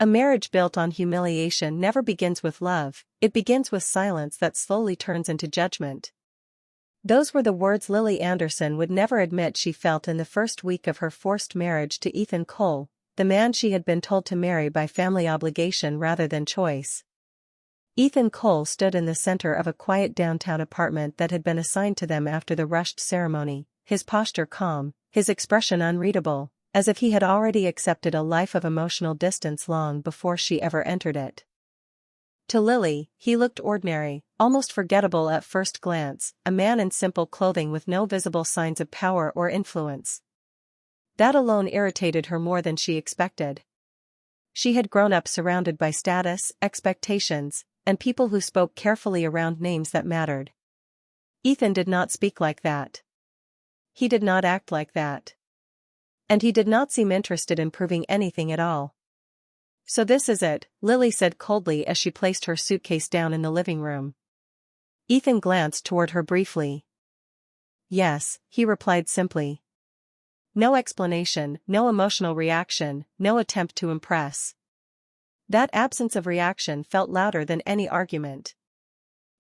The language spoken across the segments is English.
A marriage built on humiliation never begins with love, it begins with silence that slowly turns into judgment. Those were the words Lily Anderson would never admit she felt in the first week of her forced marriage to Ethan Cole, the man she had been told to marry by family obligation rather than choice. Ethan Cole stood in the center of a quiet downtown apartment that had been assigned to them after the rushed ceremony, his posture calm, his expression unreadable, as if he had already accepted a life of emotional distance long before she ever entered it. To Lily, he looked ordinary, almost forgettable at first glance, a man in simple clothing with no visible signs of power or influence. That alone irritated her more than she expected. She had grown up surrounded by status, expectations, and people who spoke carefully around names that mattered. Ethan did not speak like that. He did not act like that. And he did not seem interested in proving anything at all. So this is it, Lily said coldly as she placed her suitcase down in the living room. Ethan glanced toward her briefly. Yes, he replied simply. No explanation, no emotional reaction, no attempt to impress. That absence of reaction felt louder than any argument.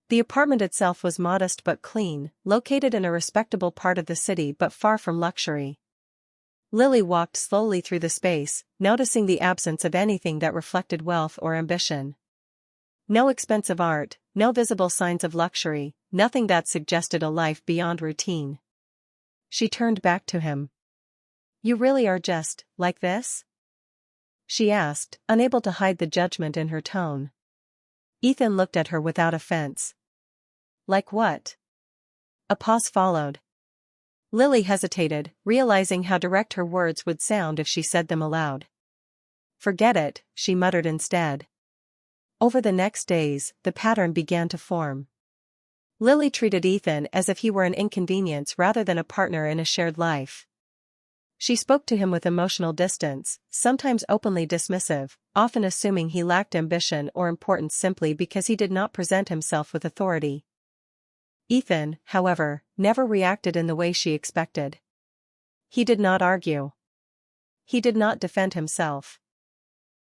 The apartment itself was modest but clean, located in a respectable part of the city but far from luxury. Lily walked slowly through the space, noticing the absence of anything that reflected wealth or ambition. No expensive art, no visible signs of luxury, nothing that suggested a life beyond routine. She turned back to him. You really are just like this? She asked, unable to hide the judgment in her tone. Ethan looked at her without offense. Like what? A pause followed. Lily hesitated, realizing how direct her words would sound if she said them aloud. Forget it, she muttered instead. Over the next days, the pattern began to form. Lily treated Ethan as if he were an inconvenience rather than a partner in a shared life. She spoke to him with emotional distance, sometimes openly dismissive, often assuming he lacked ambition or importance simply because he did not present himself with authority. Ethan, however, never reacted in the way she expected. He did not argue. He did not defend himself.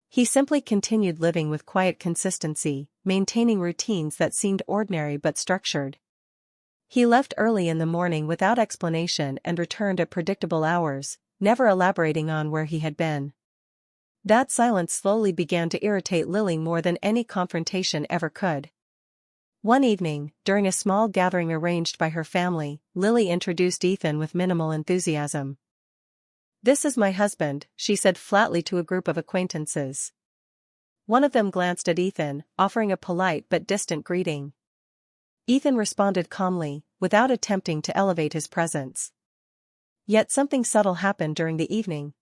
He simply continued living with quiet consistency, maintaining routines that seemed ordinary but structured. He left early in the morning without explanation and returned at predictable hours, never elaborating on where he had been. That silence slowly began to irritate Lily more than any confrontation ever could. One evening, during a small gathering arranged by her family, Lily introduced Ethan with minimal enthusiasm. This is my husband, she said flatly to a group of acquaintances. One of them glanced at Ethan, offering a polite but distant greeting. Ethan responded calmly, without attempting to elevate his presence. Yet something subtle happened during the evening.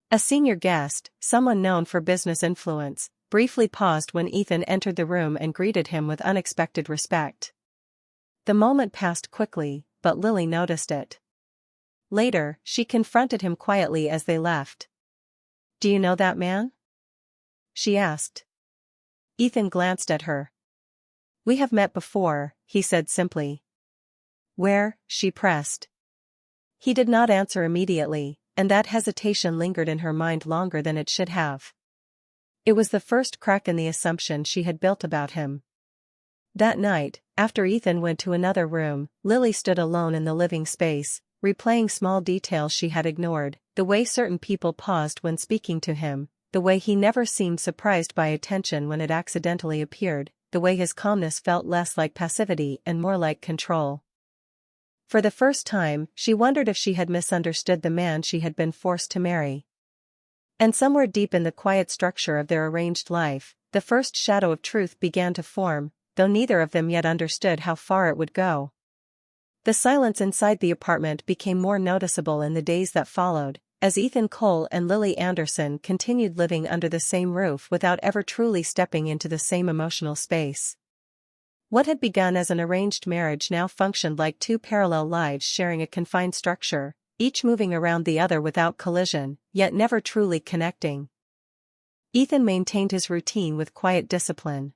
A senior guest, someone known for business influence, briefly paused when Ethan entered the room and greeted him with unexpected respect. The moment passed quickly, but Lily noticed it. Later, she confronted him quietly as they left. Do you know that man? She asked. Ethan glanced at her. We have met before, he said simply. Where? She pressed. He did not answer immediately, and that hesitation lingered in her mind longer than it should have. It was the first crack in the assumption she had built about him. That night, after Ethan went to another room, Lily stood alone in the living space, replaying small details she had ignored, the way certain people paused when speaking to him, the way he never seemed surprised by attention when it accidentally appeared, the way his calmness felt less like passivity and more like control. For the first time, she wondered if she had misunderstood the man she had been forced to marry. And somewhere deep in the quiet structure of their arranged life, the first shadow of truth began to form, though neither of them yet understood how far it would go. The silence inside the apartment became more noticeable in the days that followed, as Ethan Cole and Lily Anderson continued living under the same roof without ever truly stepping into the same emotional space. What had begun as an arranged marriage now functioned like two parallel lives sharing a confined structure, each moving around the other without collision, yet never truly connecting. Ethan maintained his routine with quiet discipline.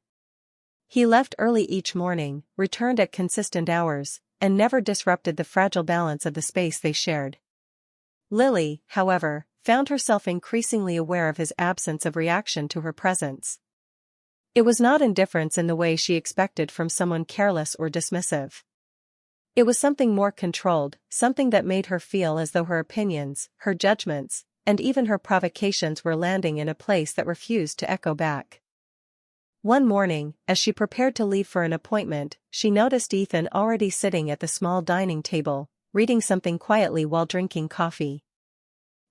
He left early each morning, returned at consistent hours, and never disrupted the fragile balance of the space they shared. Lily, however, found herself increasingly aware of his absence of reaction to her presence. It was not indifference in the way she expected from someone careless or dismissive. It was something more controlled, something that made her feel as though her opinions, her judgments, and even her provocations were landing in a place that refused to echo back. One morning, as she prepared to leave for an appointment, she noticed Ethan already sitting at the small dining table, reading something quietly while drinking coffee.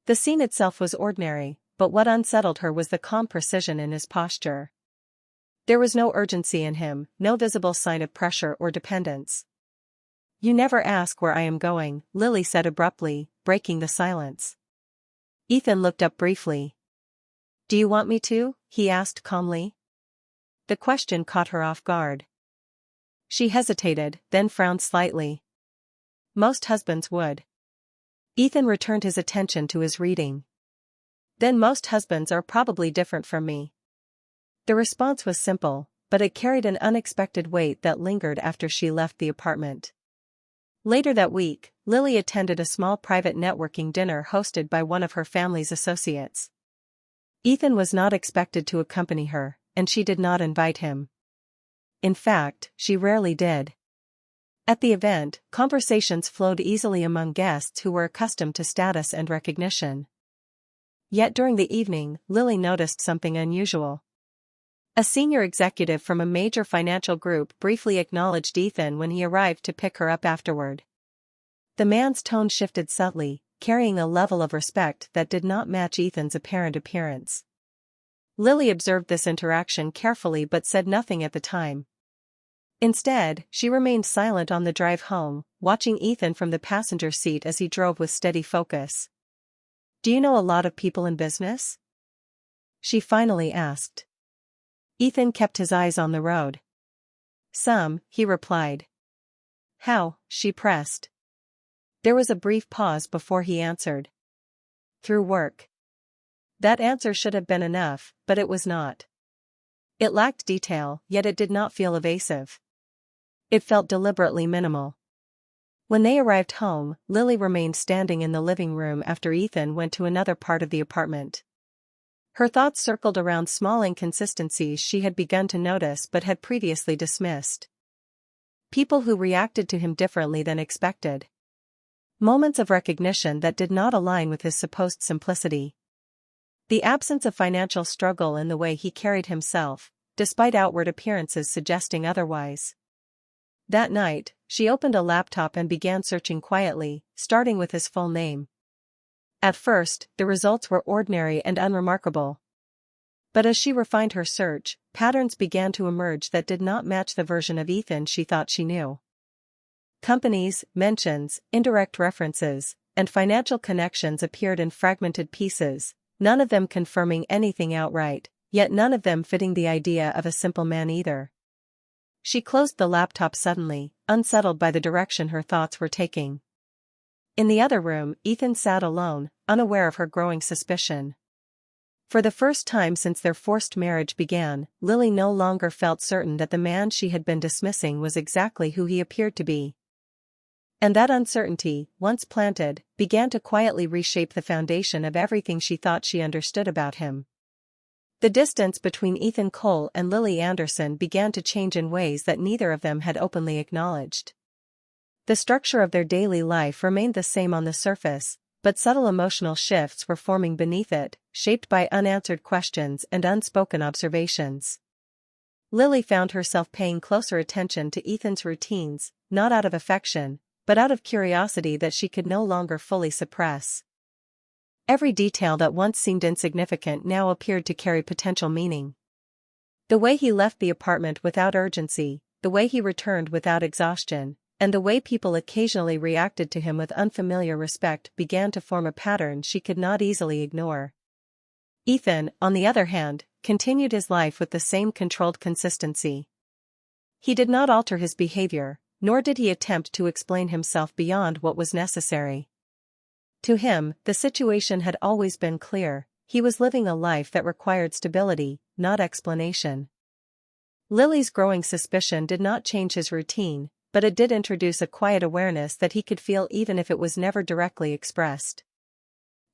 The scene itself was ordinary, but what unsettled her was the calm precision in his posture. There was no urgency in him, no visible sign of pressure or dependence. "You never ask where I am going," Lily said abruptly, breaking the silence. Ethan looked up briefly. "Do you want me to?" he asked calmly. The question caught her off guard. She hesitated, then frowned slightly. Most husbands would. Ethan returned his attention to his reading. "Then most husbands are probably different from me." The response was simple, but it carried an unexpected weight that lingered after she left the apartment. Later that week, Lily attended a small private networking dinner hosted by one of her family's associates. Ethan was not expected to accompany her, and she did not invite him. In fact, she rarely did. At the event, conversations flowed easily among guests who were accustomed to status and recognition. Yet during the evening, Lily noticed something unusual. A senior executive from a major financial group briefly acknowledged Ethan when he arrived to pick her up afterward. The man's tone shifted subtly, carrying a level of respect that did not match Ethan's apparent appearance. Lily observed this interaction carefully but said nothing at the time. Instead, she remained silent on the drive home, watching Ethan from the passenger seat as he drove with steady focus. "Do you know a lot of people in business?" she finally asked. Ethan kept his eyes on the road. "Some," he replied. "How?" she pressed. There was a brief pause before he answered. "Through work." That answer should have been enough, but it was not. It lacked detail, yet it did not feel evasive. It felt deliberately minimal. When they arrived home, Lily remained standing in the living room after Ethan went to another part of the apartment. Her thoughts circled around small inconsistencies she had begun to notice but had previously dismissed. People who reacted to him differently than expected. Moments of recognition that did not align with his supposed simplicity. The absence of financial struggle in the way he carried himself, despite outward appearances suggesting otherwise. That night, she opened a laptop and began searching quietly, starting with his full name. At first, the results were ordinary and unremarkable. But as she refined her search, patterns began to emerge that did not match the version of Ethan she thought she knew. Companies, mentions, indirect references, and financial connections appeared in fragmented pieces, none of them confirming anything outright, yet none of them fitting the idea of a simple man either. She closed the laptop suddenly, unsettled by the direction her thoughts were taking. In the other room, Ethan sat alone, unaware of her growing suspicion. For the first time since their forced marriage began, Lily no longer felt certain that the man she had been dismissing was exactly who he appeared to be. And that uncertainty, once planted, began to quietly reshape the foundation of everything she thought she understood about him. The distance between Ethan Cole and Lily Anderson began to change in ways that neither of them had openly acknowledged. The structure of their daily life remained the same on the surface, but subtle emotional shifts were forming beneath it, shaped by unanswered questions and unspoken observations. Lily found herself paying closer attention to Ethan's routines, not out of affection, but out of curiosity that she could no longer fully suppress. Every detail that once seemed insignificant now appeared to carry potential meaning. The way he left the apartment without urgency, the way he returned without exhaustion, and the way people occasionally reacted to him with unfamiliar respect began to form a pattern she could not easily ignore. Ethan, on the other hand, continued his life with the same controlled consistency. He did not alter his behavior, nor did he attempt to explain himself beyond what was necessary. To him, the situation had always been clear: he was living a life that required stability, not explanation. Lily's growing suspicion did not change his routine, but it did introduce a quiet awareness that he could feel even if it was never directly expressed.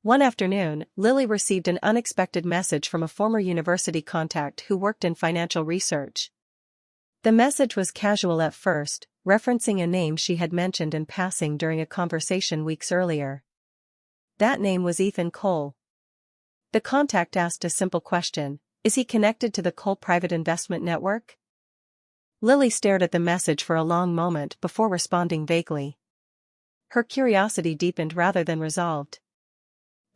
One afternoon, Lily received an unexpected message from a former university contact who worked in financial research. The message was casual at first, referencing a name she had mentioned in passing during a conversation weeks earlier. That name was Ethan Cole. The contact asked a simple question: is he connected to the Cole Private Investment Network? Lily stared at the message for a long moment before responding vaguely. Her curiosity deepened rather than resolved.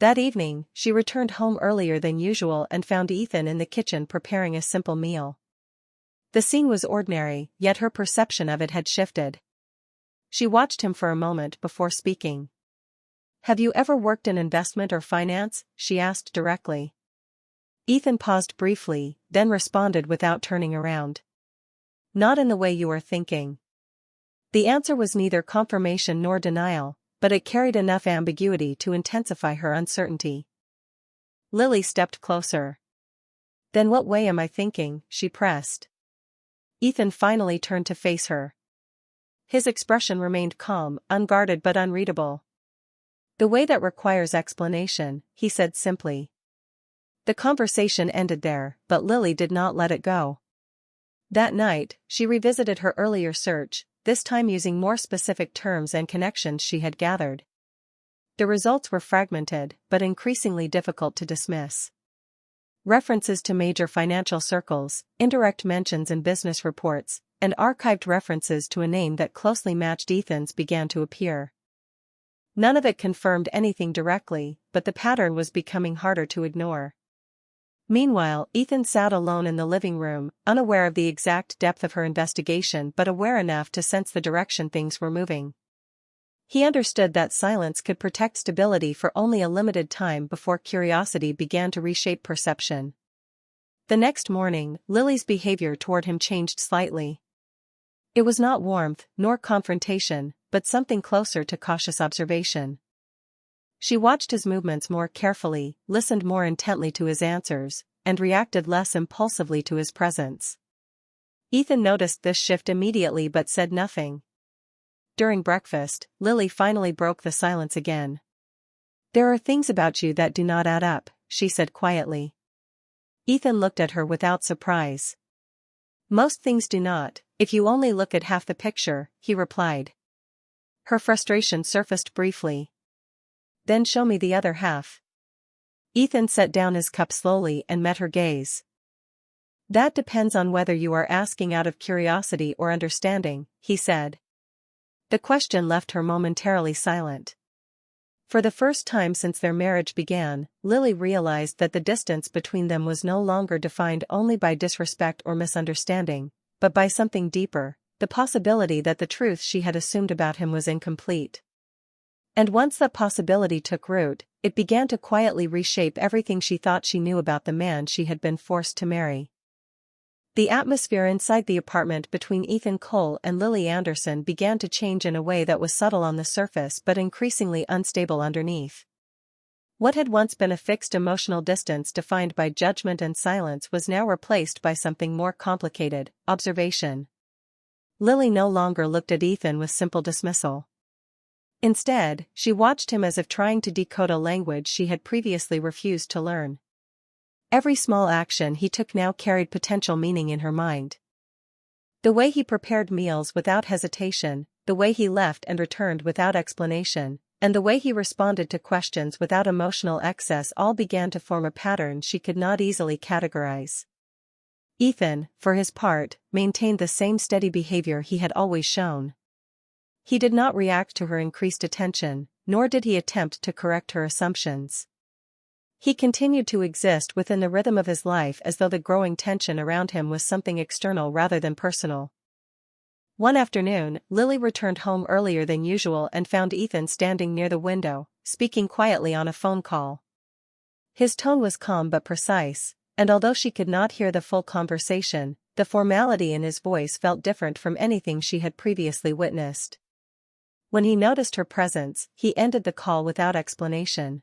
That evening, she returned home earlier than usual and found Ethan in the kitchen preparing a simple meal. The scene was ordinary, yet her perception of it had shifted. She watched him for a moment before speaking. "Have you ever worked in investment or finance?" she asked directly. Ethan paused briefly, then responded without turning around. "Not in the way you are thinking." The answer was neither confirmation nor denial, but it carried enough ambiguity to intensify her uncertainty. Lily stepped closer. "Then what way am I thinking?" she pressed. Ethan finally turned to face her. His expression remained calm, unguarded but unreadable. "The way that requires explanation," he said simply. The conversation ended there, but Lily did not let it go. That night, she revisited her earlier search, this time using more specific terms and connections she had gathered. The results were fragmented, but increasingly difficult to dismiss. References to major financial circles, indirect mentions in business reports, and archived references to a name that closely matched Ethan's began to appear. None of it confirmed anything directly, but the pattern was becoming harder to ignore. Meanwhile, Ethan sat alone in the living room, unaware of the exact depth of her investigation but aware enough to sense the direction things were moving. He understood that silence could protect stability for only a limited time before curiosity began to reshape perception. The next morning, Lily's behavior toward him changed slightly. It was not warmth, nor confrontation, but something closer to cautious observation. She watched his movements more carefully, listened more intently to his answers, and reacted less impulsively to his presence. Ethan noticed this shift immediately but said nothing. During breakfast, Lily finally broke the silence again. "There are things about you that do not add up," she said quietly. Ethan looked at her without surprise. "Most things do not, if you only look at half the picture," he replied. Her frustration surfaced briefly. "Then show me the other half." Ethan set down his cup slowly and met her gaze. "That depends on whether you are asking out of curiosity or understanding," he said. The question left her momentarily silent. For the first time since their marriage began, Lily realized that the distance between them was no longer defined only by disrespect or misunderstanding, but by something deeper, the possibility that the truth she had assumed about him was incomplete. And once that possibility took root, it began to quietly reshape everything she thought she knew about the man she had been forced to marry. The atmosphere inside the apartment between Ethan Cole and Lily Anderson began to change in a way that was subtle on the surface but increasingly unstable underneath. What had once been a fixed emotional distance defined by judgment and silence was now replaced by something more complicated: observation. Lily no longer looked at Ethan with simple dismissal. Instead, she watched him as if trying to decode a language she had previously refused to learn. Every small action he took now carried potential meaning in her mind. The way he prepared meals without hesitation, the way he left and returned without explanation, and the way he responded to questions without emotional excess all began to form a pattern she could not easily categorize. Ethan, for his part, maintained the same steady behavior he had always shown. He did not react to her increased attention, nor did he attempt to correct her assumptions. He continued to exist within the rhythm of his life as though the growing tension around him was something external rather than personal. One afternoon, Lily returned home earlier than usual and found Ethan standing near the window, speaking quietly on a phone call. His tone was calm but precise, and although she could not hear the full conversation, the formality in his voice felt different from anything she had previously witnessed. When he noticed her presence, he ended the call without explanation.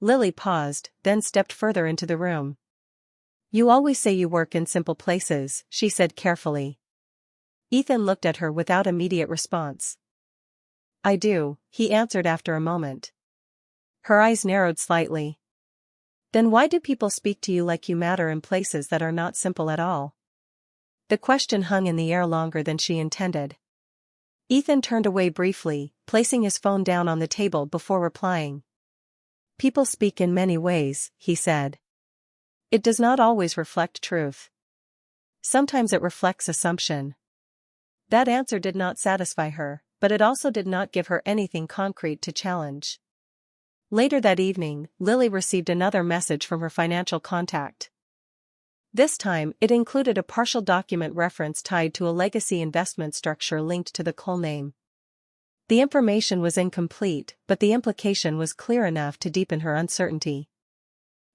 Lily paused, then stepped further into the room. "You always say you work in simple places," she said carefully. Ethan looked at her without immediate response. "I do," he answered after a moment. Her eyes narrowed slightly. Then why do people speak to you like you matter in places that are not simple at all? The question hung in the air longer than she intended. Ethan turned away briefly, placing his phone down on the table before replying. People speak in many ways, he said. It does not always reflect truth. Sometimes it reflects assumption. That answer did not satisfy her, but it also did not give her anything concrete to challenge. Later that evening, Lily received another message from her financial contact. This time, it included a partial document reference tied to a legacy investment structure linked to the Cole name. The information was incomplete, but the implication was clear enough to deepen her uncertainty.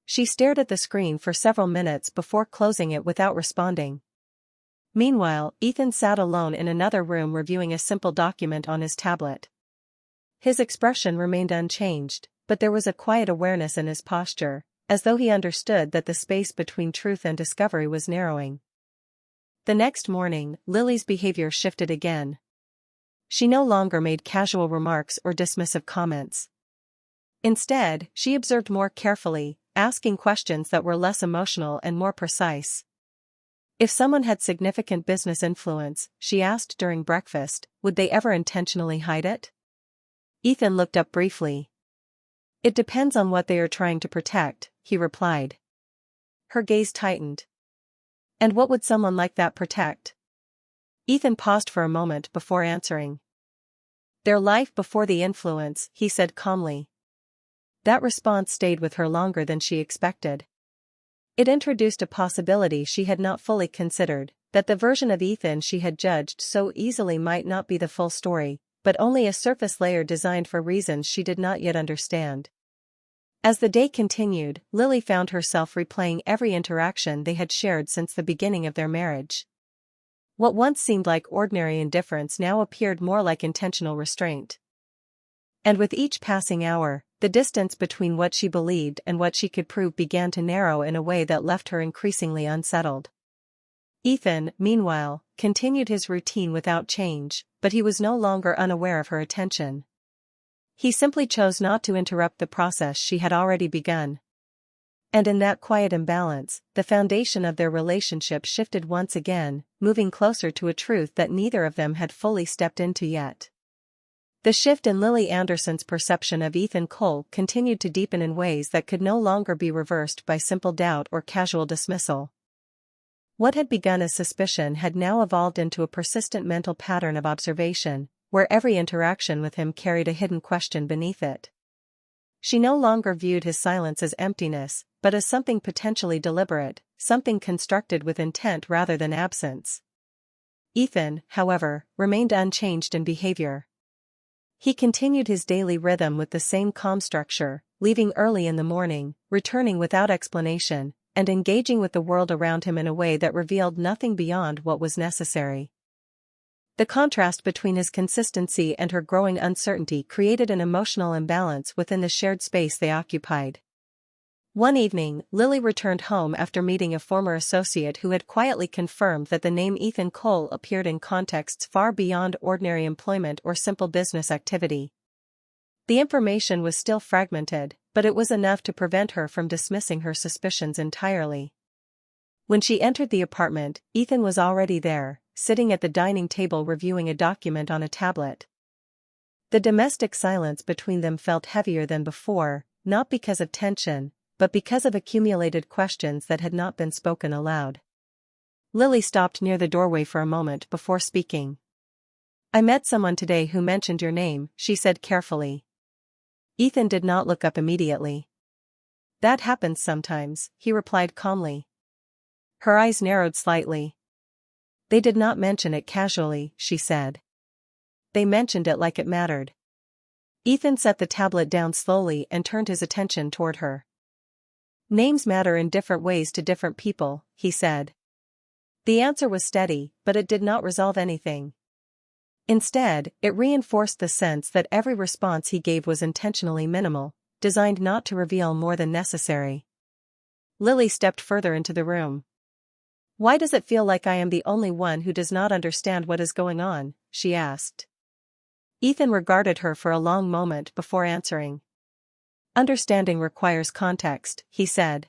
She stared at the screen for several minutes before closing it without responding. Meanwhile, Ethan sat alone in another room reviewing a simple document on his tablet. His expression remained unchanged, but there was a quiet awareness in his posture, as though he understood that the space between truth and discovery was narrowing. The next morning, Lily's behavior shifted again. She no longer made casual remarks or dismissive comments. Instead, she observed more carefully, asking questions that were less emotional and more precise. If someone had significant business influence, she asked during breakfast, would they ever intentionally hide it? Ethan looked up briefly. It depends on what they are trying to protect, he replied. Her gaze tightened. And what would someone like that protect? Ethan paused for a moment before answering. Their life before the influence, he said calmly. That response stayed with her longer than she expected. It introduced a possibility she had not fully considered, that the version of Ethan she had judged so easily might not be the full story, but only a surface layer designed for reasons she did not yet understand. As the day continued, Lily found herself replaying every interaction they had shared since the beginning of their marriage. What once seemed like ordinary indifference now appeared more like intentional restraint. And with each passing hour, the distance between what she believed and what she could prove began to narrow in a way that left her increasingly unsettled. Ethan, meanwhile, continued his routine without change, but he was no longer unaware of her attention. He simply chose not to interrupt the process she had already begun. And in that quiet imbalance, the foundation of their relationship shifted once again, moving closer to a truth that neither of them had fully stepped into yet. The shift in Lily Anderson's perception of Ethan Cole continued to deepen in ways that could no longer be reversed by simple doubt or casual dismissal. What had begun as suspicion had now evolved into a persistent mental pattern of observation, where every interaction with him carried a hidden question beneath it. She no longer viewed his silence as emptiness, but as something potentially deliberate, something constructed with intent rather than absence. Ethan, however, remained unchanged in behavior. He continued his daily rhythm with the same calm structure, leaving early in the morning, returning without explanation, and engaging with the world around him in a way that revealed nothing beyond what was necessary. The contrast between his consistency and her growing uncertainty created an emotional imbalance within the shared space they occupied. One evening, Lily returned home after meeting a former associate who had quietly confirmed that the name Ethan Cole appeared in contexts far beyond ordinary employment or simple business activity. The information was still fragmented, but it was enough to prevent her from dismissing her suspicions entirely. When she entered the apartment, Ethan was already there, sitting at the dining table reviewing a document on a tablet. The domestic silence between them felt heavier than before, not because of tension, but because of accumulated questions that had not been spoken aloud. Lily stopped near the doorway for a moment before speaking. I met someone today who mentioned your name, she said carefully. Ethan did not look up immediately. That happens sometimes, he replied calmly. Her eyes narrowed slightly. They did not mention it casually, she said. They mentioned it like it mattered. Ethan set the tablet down slowly and turned his attention toward her. Names matter in different ways to different people, he said. The answer was steady, but it did not resolve anything. Instead, it reinforced the sense that every response he gave was intentionally minimal, designed not to reveal more than necessary. Lily stepped further into the room. Why does it feel like I am the only one who does not understand what is going on? She asked. Ethan regarded her for a long moment before answering. Understanding requires context, he said.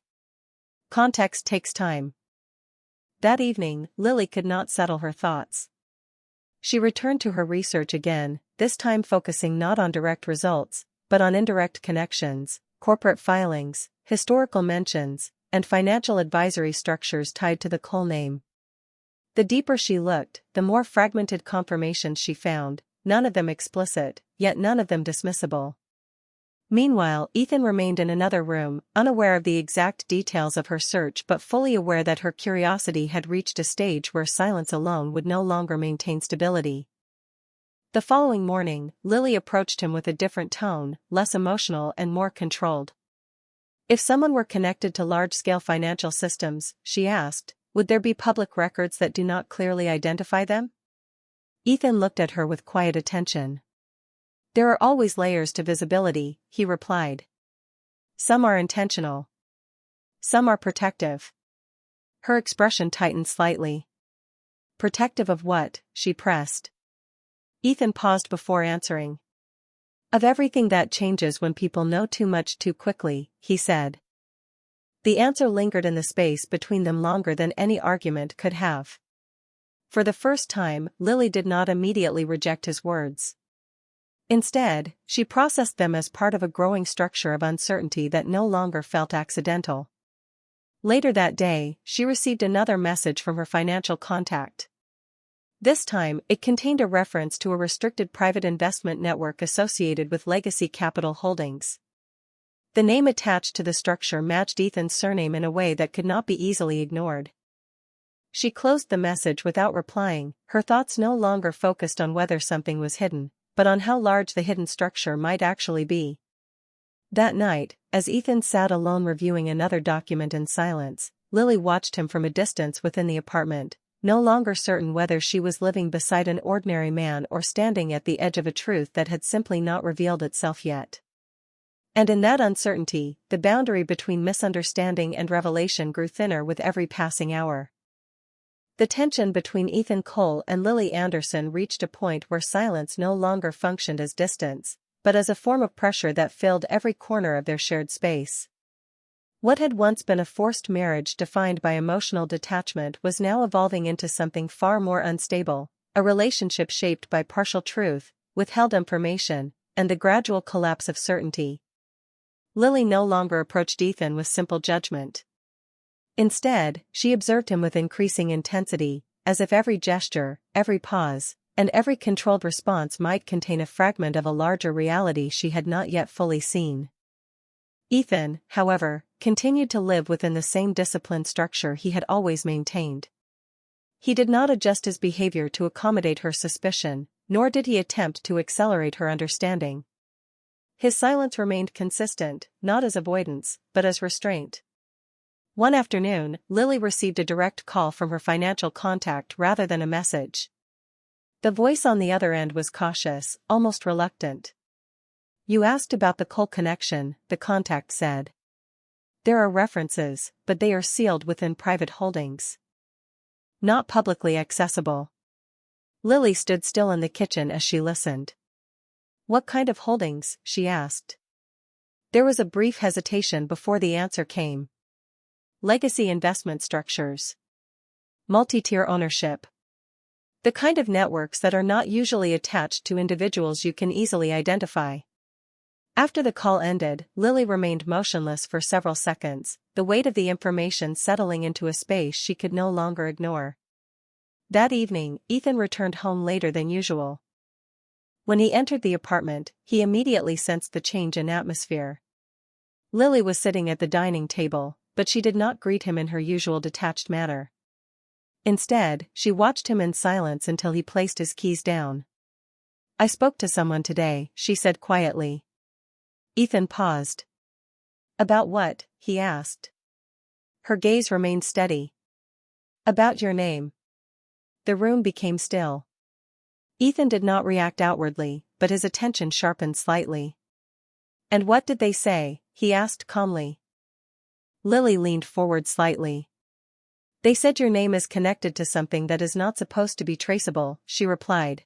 Context takes time. That evening, Lily could not settle her thoughts. She returned to her research again, this time focusing not on direct results, but on indirect connections, corporate filings, historical mentions, and financial advisory structures tied to the Cole name. The deeper she looked, the more fragmented confirmations she found, none of them explicit, yet none of them dismissible. Meanwhile, Ethan remained in another room, unaware of the exact details of her search but fully aware that her curiosity had reached a stage where silence alone would no longer maintain stability. The following morning, Lily approached him with a different tone, less emotional and more controlled. If someone were connected to large-scale financial systems, she asked, would there be public records that do not clearly identify them? Ethan looked at her with quiet attention. There are always layers to visibility, he replied. Some are intentional. Some are protective. Her expression tightened slightly. Protective of what? She pressed. Ethan paused before answering. Of everything that changes when people know too much too quickly, he said. The answer lingered in the space between them longer than any argument could have. For the first time, Lily did not immediately reject his words. Instead, she processed them as part of a growing structure of uncertainty that no longer felt accidental. Later that day, she received another message from her financial contact. This time, it contained a reference to a restricted private investment network associated with Legacy Capital Holdings. The name attached to the structure matched Ethan's surname in a way that could not be easily ignored. She closed the message without replying, her thoughts no longer focused on whether something was hidden, but on how large the hidden structure might actually be. That night, as Ethan sat alone reviewing another document in silence, Lily watched him from a distance within the apartment, no longer certain whether she was living beside an ordinary man or standing at the edge of a truth that had simply not revealed itself yet. And in that uncertainty, the boundary between misunderstanding and revelation grew thinner with every passing hour. The tension between Ethan Cole and Lily Anderson reached a point where silence no longer functioned as distance, but as a form of pressure that filled every corner of their shared space. What had once been a forced marriage defined by emotional detachment was now evolving into something far more unstable, a relationship shaped by partial truth, withheld information, and the gradual collapse of certainty. Lily no longer approached Ethan with simple judgment. Instead, she observed him with increasing intensity, as if every gesture, every pause, and every controlled response might contain a fragment of a larger reality she had not yet fully seen. Ethan, however, continued to live within the same disciplined structure he had always maintained. He did not adjust his behavior to accommodate her suspicion, nor did he attempt to accelerate her understanding. His silence remained consistent, not as avoidance, but as restraint. One afternoon, Lily received a direct call from her financial contact rather than a message. The voice on the other end was cautious, almost reluctant. You asked about the Cole connection, the contact said. There are references, but they are sealed within private holdings. Not publicly accessible. Lily stood still in the kitchen as she listened. What kind of holdings? She asked. There was a brief hesitation before the answer came. Legacy investment structures. Multi-tier ownership. The kind of networks that are not usually attached to individuals you can easily identify. After the call ended, Lily remained motionless for several seconds, the weight of the information settling into a space she could no longer ignore. That evening, Ethan returned home later than usual. When he entered the apartment, he immediately sensed the change in atmosphere. Lily was sitting at the dining table, but she did not greet him in her usual detached manner. Instead, she watched him in silence until he placed his keys down. I spoke to someone today, she said quietly. Ethan paused. About what? He asked. Her gaze remained steady. About your name. The room became still. Ethan did not react outwardly, but his attention sharpened slightly. And what did they say? He asked calmly. Lily leaned forward slightly. They said your name is connected to something that is not supposed to be traceable, she replied.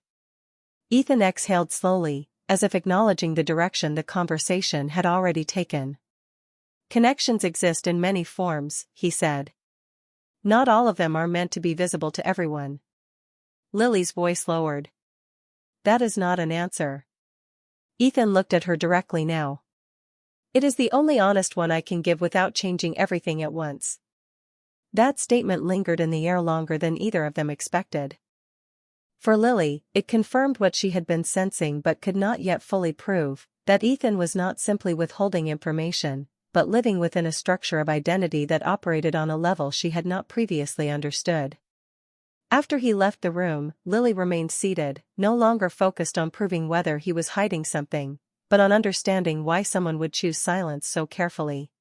Ethan exhaled slowly, as if acknowledging the direction the conversation had already taken. Connections exist in many forms, he said. Not all of them are meant to be visible to everyone. Lily's voice lowered. That is not an answer. Ethan looked at her directly now. It is the only honest one I can give without changing everything at once. That statement lingered in the air longer than either of them expected. For Lily, it confirmed what she had been sensing but could not yet fully prove, that Ethan was not simply withholding information, but living within a structure of identity that operated on a level she had not previously understood. After he left the room, Lily remained seated, no longer focused on proving whether he was hiding something, but on understanding why someone would choose silence so carefully.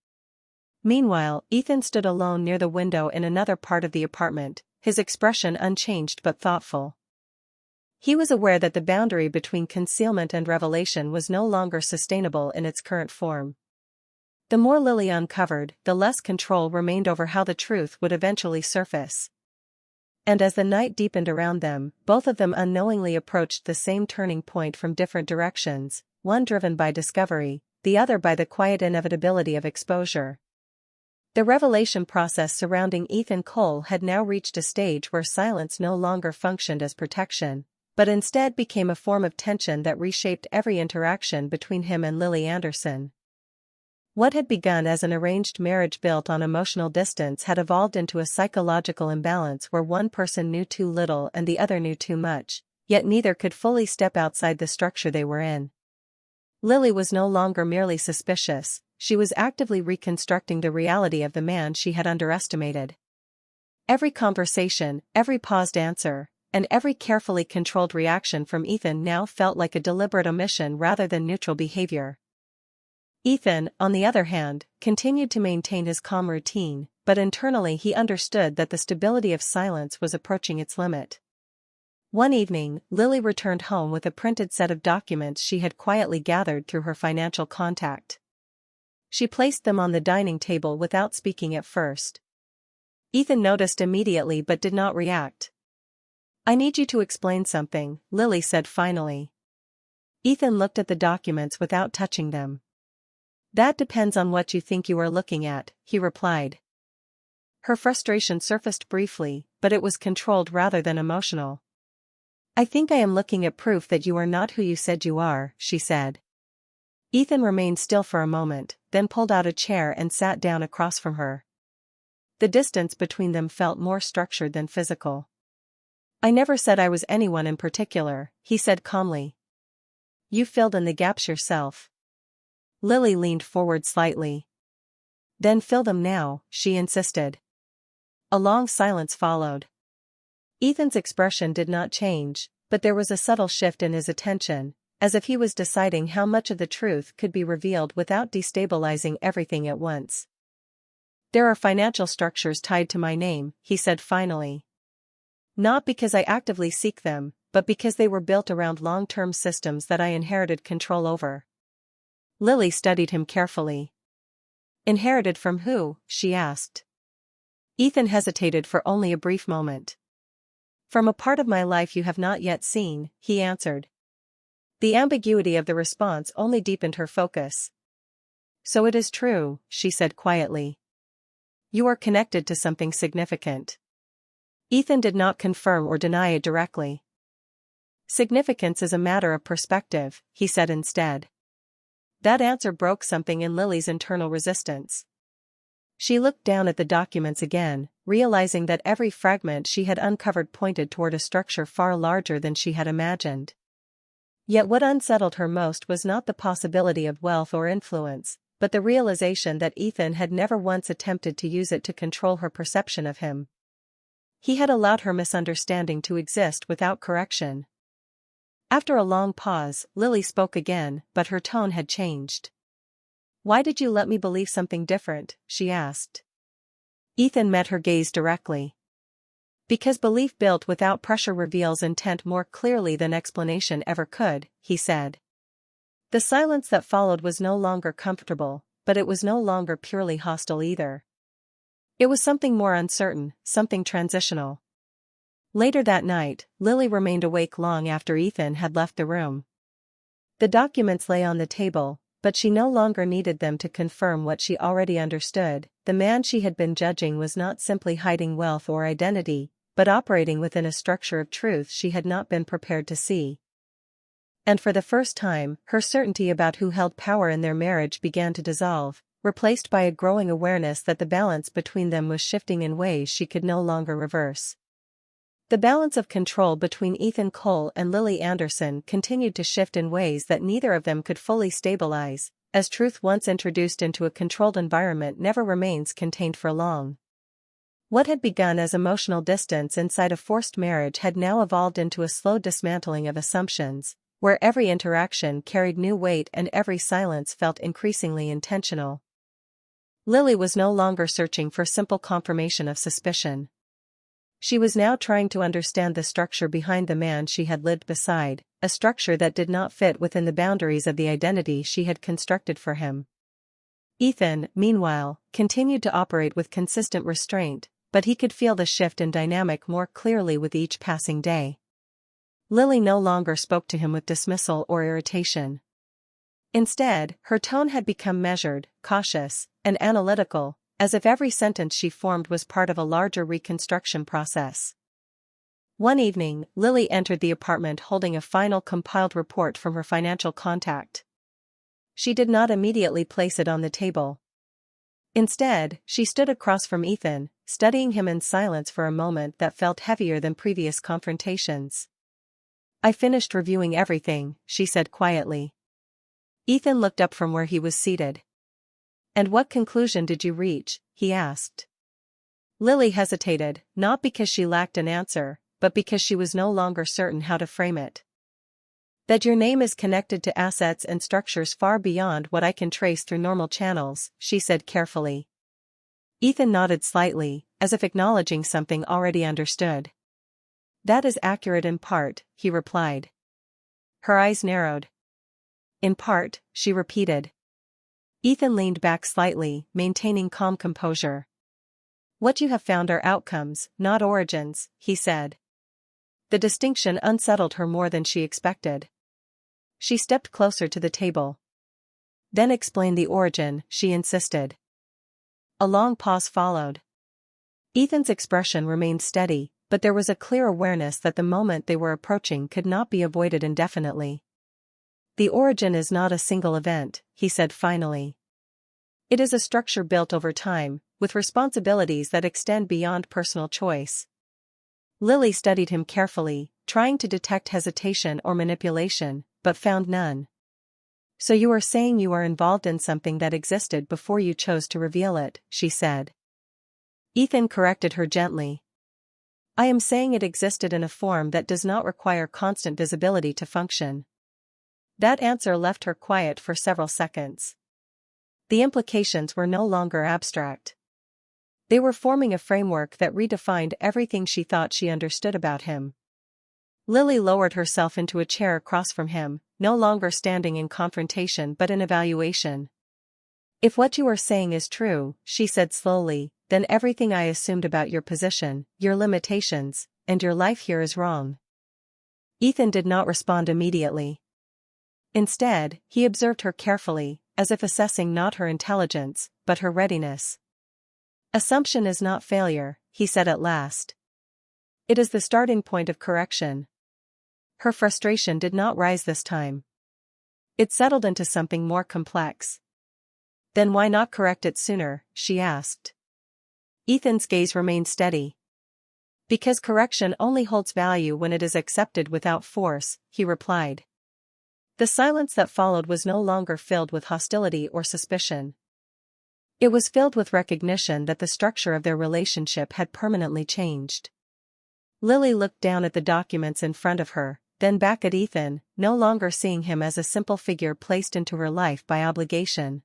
Meanwhile, Ethan stood alone near the window in another part of the apartment, his expression unchanged but thoughtful. He was aware that the boundary between concealment and revelation was no longer sustainable in its current form. The more Lily uncovered, the less control remained over how the truth would eventually surface. And as the night deepened around them, both of them unknowingly approached the same turning point from different directions, one driven by discovery, the other by the quiet inevitability of exposure. The revelation process surrounding Ethan Cole had now reached a stage where silence no longer functioned as protection, but instead became a form of tension that reshaped every interaction between him and Lily Anderson. What had begun as an arranged marriage built on emotional distance had evolved into a psychological imbalance where one person knew too little and the other knew too much, yet neither could fully step outside the structure they were in. Lily was no longer merely suspicious, she was actively reconstructing the reality of the man she had underestimated. Every conversation, every paused answer, and every carefully controlled reaction from Ethan now felt like a deliberate omission rather than neutral behavior. Ethan, on the other hand, continued to maintain his calm routine, but internally he understood that the stability of silence was approaching its limit. One evening, Lily returned home with a printed set of documents she had quietly gathered through her financial contact. She placed them on the dining table without speaking at first. Ethan noticed immediately but did not react. I need you to explain something, Lily said finally. Ethan looked at the documents without touching them. That depends on what you think you are looking at, he replied. Her frustration surfaced briefly, but it was controlled rather than emotional. I think I am looking at proof that you are not who you said you are, she said. Ethan remained still for a moment, then pulled out a chair and sat down across from her. The distance between them felt more structured than physical. I never said I was anyone in particular, he said calmly. You filled in the gaps yourself. Lily leaned forward slightly. Then fill them now, she insisted. A long silence followed. Ethan's expression did not change, but there was a subtle shift in his attention, as if he was deciding how much of the truth could be revealed without destabilizing everything at once. There are financial structures tied to my name, he said finally. Not because I actively seek them, but because they were built around long-term systems that I inherited control over. Lily studied him carefully. Inherited from who? She asked. Ethan hesitated for only a brief moment. From a part of my life you have not yet seen, he answered. The ambiguity of the response only deepened her focus. So it is true, she said quietly. You are connected to something significant. Ethan did not confirm or deny it directly. Significance is a matter of perspective, he said instead. That answer broke something in Lily's internal resistance. She looked down at the documents again, realizing that every fragment she had uncovered pointed toward a structure far larger than she had imagined. Yet what unsettled her most was not the possibility of wealth or influence, but the realization that Ethan had never once attempted to use it to control her perception of him. He had allowed her misunderstanding to exist without correction. After a long pause, Lily spoke again, but her tone had changed. Why did you let me believe something different? She asked. Ethan met her gaze directly. Because belief built without pressure reveals intent more clearly than explanation ever could, he said. The silence that followed was no longer comfortable, but it was no longer purely hostile either. It was something more uncertain, something transitional. Later that night, Lily remained awake long after Ethan had left the room. The documents lay on the table, but she no longer needed them to confirm what she already understood. The man she had been judging was not simply hiding wealth or identity, but operating within a structure of truth she had not been prepared to see. And for the first time, her certainty about who held power in their marriage began to dissolve, replaced by a growing awareness that the balance between them was shifting in ways she could no longer reverse. The balance of control between Ethan Cole and Lily Anderson continued to shift in ways that neither of them could fully stabilize, as truth once introduced into a controlled environment never remains contained for long. What had begun as emotional distance inside a forced marriage had now evolved into a slow dismantling of assumptions, where every interaction carried new weight and every silence felt increasingly intentional. Lily was no longer searching for simple confirmation of suspicion. She was now trying to understand the structure behind the man she had lived beside, a structure that did not fit within the boundaries of the identity she had constructed for him. Ethan, meanwhile, continued to operate with consistent restraint, but he could feel the shift in dynamic more clearly with each passing day. Lily no longer spoke to him with dismissal or irritation. Instead, her tone had become measured, cautious, and analytical, as if every sentence she formed was part of a larger reconstruction process. One evening, Lily entered the apartment holding a final compiled report from her financial contact. She did not immediately place it on the table. Instead, she stood across from Ethan, studying him in silence for a moment that felt heavier than previous confrontations. "I finished reviewing everything," she said quietly. Ethan looked up from where he was seated. "And what conclusion did you reach?" he asked. Lily hesitated, not because she lacked an answer, but because she was no longer certain how to frame it. "That your name is connected to assets and structures far beyond what I can trace through normal channels," she said carefully. Ethan nodded slightly, as if acknowledging something already understood. "That is accurate in part," he replied. Her eyes narrowed. "In part," she repeated. Ethan leaned back slightly, maintaining calm composure. "What you have found are outcomes, not origins," he said. The distinction unsettled her more than she expected. She stepped closer to the table. "Then explain the origin," she insisted. A long pause followed. Ethan's expression remained steady, but there was a clear awareness that the moment they were approaching could not be avoided indefinitely. "The origin is not a single event," he said finally. "It is a structure built over time, with responsibilities that extend beyond personal choice." Lily studied him carefully, trying to detect hesitation or manipulation, but found none. "So you are saying you are involved in something that existed before you chose to reveal it," she said. Ethan corrected her gently. "I am saying it existed in a form that does not require constant visibility to function." That answer left her quiet for several seconds. The implications were no longer abstract. They were forming a framework that redefined everything she thought she understood about him. Lily lowered herself into a chair across from him, no longer standing in confrontation but in evaluation. "If what you are saying is true," she said slowly, "then everything I assumed about your position, your limitations, and your life here is wrong." Ethan did not respond immediately. Instead, he observed her carefully, as if assessing not her intelligence, but her readiness. "Assumption is not failure," he said at last. "It is the starting point of correction." Her frustration did not rise this time. It settled into something more complex. "Then why not correct it sooner?" she asked. Ethan's gaze remained steady. "Because correction only holds value when it is accepted without force," he replied. The silence that followed was no longer filled with hostility or suspicion. It was filled with recognition that the structure of their relationship had permanently changed. Lily looked down at the documents in front of her, then back at Ethan, no longer seeing him as a simple figure placed into her life by obligation.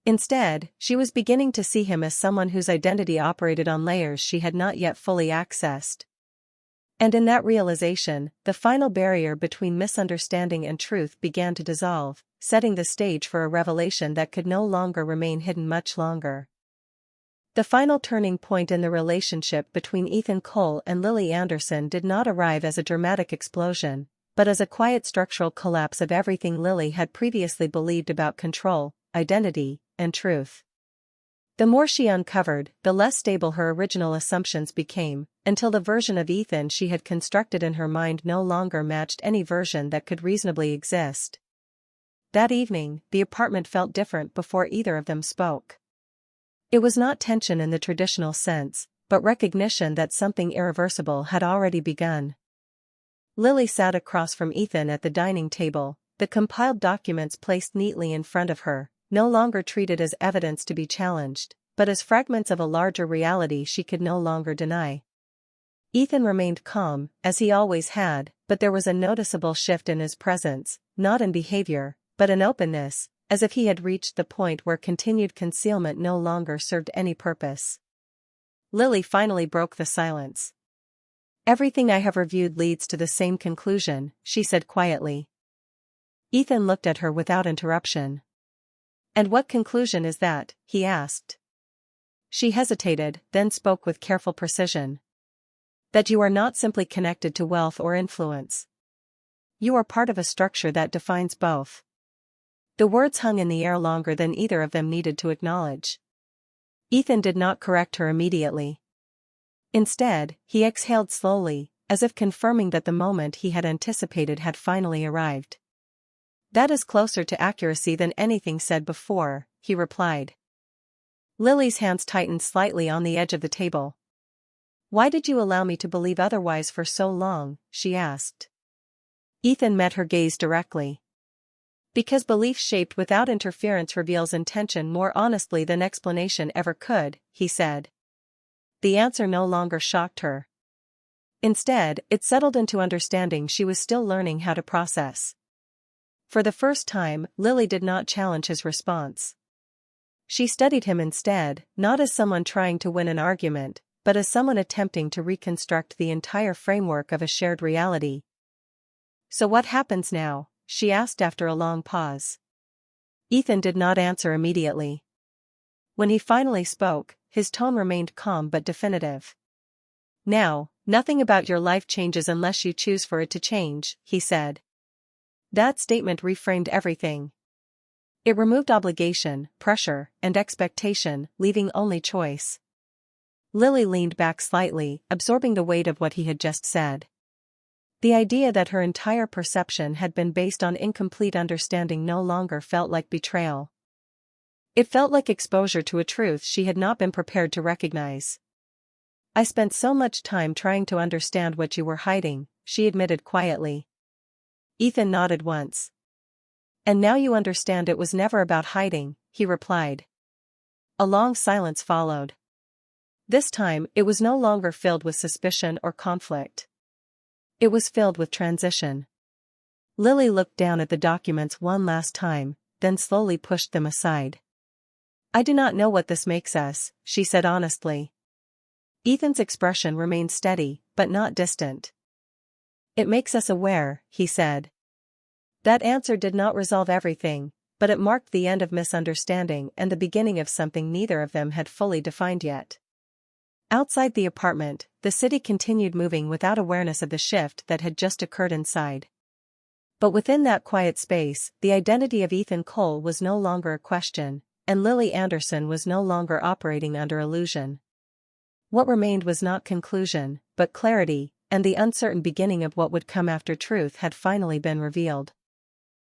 Instead, she was beginning to see him as someone whose identity operated on layers she had not yet fully accessed. And in that realization, the final barrier between misunderstanding and truth began to dissolve, setting the stage for a revelation that could no longer remain hidden much longer. The final turning point in the relationship between Ethan Cole and Lily Anderson did not arrive as a dramatic explosion, but as a quiet structural collapse of everything Lily had previously believed about control, identity, and truth. The more she uncovered, the less stable her original assumptions became, until the version of Ethan she had constructed in her mind no longer matched any version that could reasonably exist. That evening, the apartment felt different before either of them spoke. It was not tension in the traditional sense, but recognition that something irreversible had already begun. Lily sat across from Ethan at the dining table, the compiled documents placed neatly in front of her, no longer treated as evidence to be challenged, but as fragments of a larger reality she could no longer deny. Ethan remained calm, as he always had, but there was a noticeable shift in his presence, not in behavior, but in openness, as if he had reached the point where continued concealment no longer served any purpose. Lily finally broke the silence. "Everything I have reviewed leads to the same conclusion," she said quietly. Ethan looked at her without interruption. "And what conclusion is that?" he asked. She hesitated, then spoke with careful precision. "That you are not simply connected to wealth or influence. You are part of a structure that defines both." The words hung in the air longer than either of them needed to acknowledge. Ethan did not correct her immediately. Instead, he exhaled slowly, as if confirming that the moment he had anticipated had finally arrived. "That is closer to accuracy than anything said before," he replied. Lily's hands tightened slightly on the edge of the table. "Why did you allow me to believe otherwise for so long?" she asked. Ethan met her gaze directly. "Because belief shaped without interference reveals intention more honestly than explanation ever could," he said. The answer no longer shocked her. Instead, it settled into understanding she was still learning how to process. For the first time, Lily did not challenge his response. She studied him instead, not as someone trying to win an argument, but as someone attempting to reconstruct the entire framework of a shared reality. "So what happens now?" she asked after a long pause. Ethan did not answer immediately. When he finally spoke, his tone remained calm but definitive. "Now, nothing about your life changes unless you choose for it to change," he said. That statement reframed everything. It removed obligation, pressure, and expectation, leaving only choice. Lily leaned back slightly, absorbing the weight of what he had just said. The idea that her entire perception had been based on incomplete understanding no longer felt like betrayal. It felt like exposure to a truth she had not been prepared to recognize. "I spent so much time trying to understand what you were hiding," she admitted quietly. Ethan nodded once. "And now you understand it was never about hiding," he replied. A long silence followed. This time, it was no longer filled with suspicion or conflict. It was filled with transition. Lily looked down at the documents one last time, then slowly pushed them aside. "I do not know what this makes us," she said honestly. Ethan's expression remained steady, but not distant. "It makes us aware," he said. That answer did not resolve everything, but it marked the end of misunderstanding and the beginning of something neither of them had fully defined yet. Outside the apartment, the city continued moving without awareness of the shift that had just occurred inside. But within that quiet space, the identity of Ethan Cole was no longer a question, and Lily Anderson was no longer operating under illusion. What remained was not conclusion, but clarity, and the uncertain beginning of what would come after truth had finally been revealed.